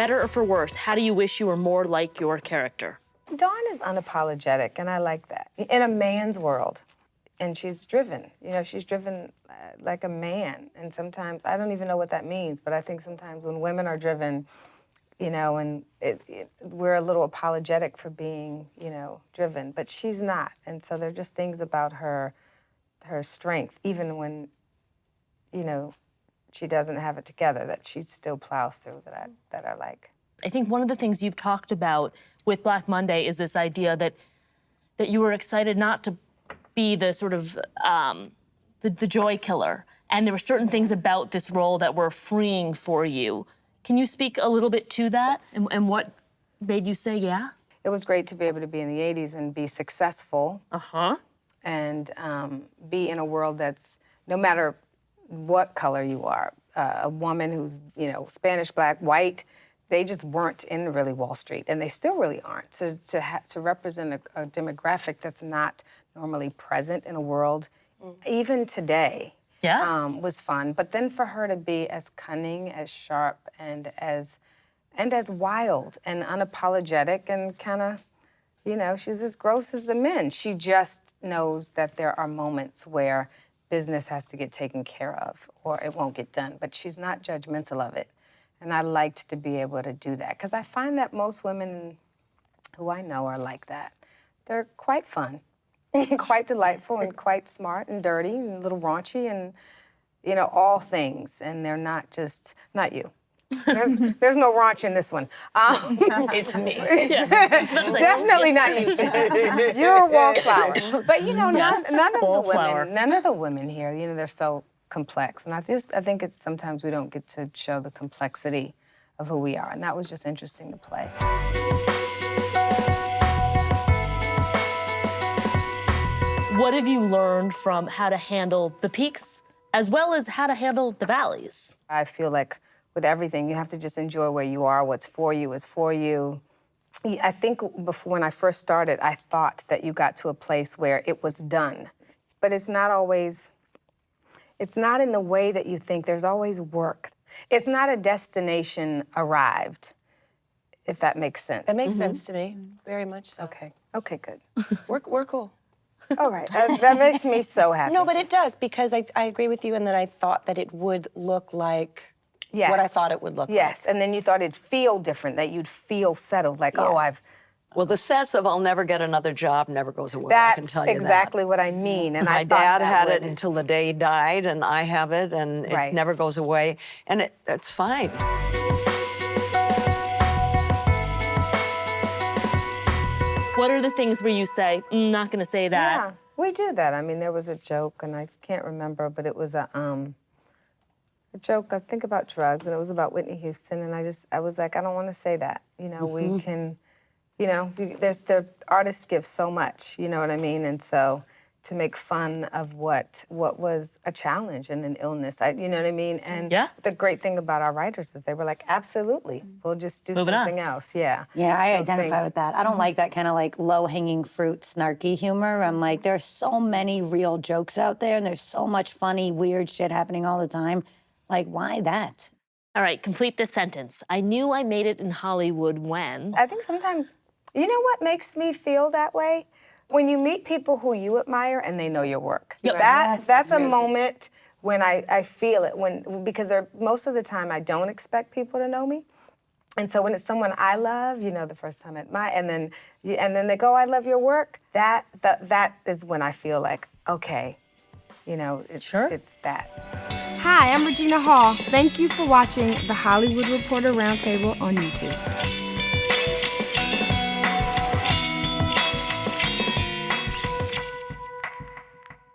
better or for worse, how do you wish you were more like your character? Dawn is unapologetic, and I like that. In a man's world, and she's driven. You know, she's driven like a man, and sometimes, I don't even know what that means, but I think sometimes when women are driven, you know, and we're a little apologetic for being, you know, driven, but she's not. And so there are just things about her strength, even when, you know, she doesn't have it together, that she still plows through, that I like. I think one of the things you've talked about with Black Monday is this idea that you were excited not to be the sort of the joy killer, and there were certain things about this role that were freeing for you. Can you speak a little bit to that and what made you say yeah? It was great to be able to be in the 80s and be successful. Uh-huh. And be in a world that's, no matter what color you are, a woman who's, you know, Spanish, black, white, they just weren't in really Wall Street, and they still really aren't. So to represent a demographic that's not normally present in a world, even today, was fun. But then for her to be as cunning, as sharp, and as wild and unapologetic, and kind of, you know, she's as gross as the men. She just knows that there are moments where business has to get taken care of or it won't get done, but she's not judgmental of it. And I liked to be able to do that, because I find that most women who I know are like that. They're quite fun, quite delightful, and quite smart and dirty and a little raunchy and, you know, all things. And they're not just, not you. There's no raunch in this one. It's me. Definitely not you. You're a wallflower. But you know, none of the women here, you know, they're so complex. And I think it's sometimes we don't get to show the complexity of who we are. And that was just interesting to play. What have you learned from how to handle the peaks as well as how to handle the valleys? I feel like with everything, you have to just enjoy where you are. What's for you is for you. I think when I first started, I thought that you got to a place where it was done. But it's not always, it's not in the way that you think. There's always work. It's not a destination arrived, if that makes sense. It makes sense to me, very much so. Okay, good. We're cool. All right, that makes me so happy. No, but it does, because I agree with you in that I thought that it would look like what I thought it would look like. Yes, and then you thought it'd feel different, that you'd feel settled, like, oh, Well, the sense of I'll never get another job never goes away, I can tell you that. That's exactly what I mean. And my dad had it until the day he died, and I have it, and it never goes away, and it's fine. What are the things where you say, not gonna say that? Yeah, we do that. I mean, there was a joke, and I can't remember, but it was a joke, I think, about drugs, and it was about Whitney Houston, and I was like, I don't want to say that. You know, we can, you know, the artists give so much, you know what I mean? And so to make fun of what was a challenge and an illness, you know what I mean? And the great thing about our writers is they were like, absolutely, we'll just do something else, Yeah, I identify with that. I don't like that kind of like low-hanging fruit, snarky humor. I'm like, there's so many real jokes out there, and there's so much funny, weird shit happening all the time. Like, why that? All right, complete this sentence. I knew I made it in Hollywood when... I think sometimes, you know what makes me feel that way? When you meet people who you admire and they know your work. Yep. That's a moment when I feel it, because most of the time I don't expect people to know me. And so when it's someone I love, you know, the first time and then they go, I love your work, that is when I feel like, okay, you know, it's that. Hi, I'm Regina Hall. Thank you for watching the Hollywood Reporter Roundtable on YouTube.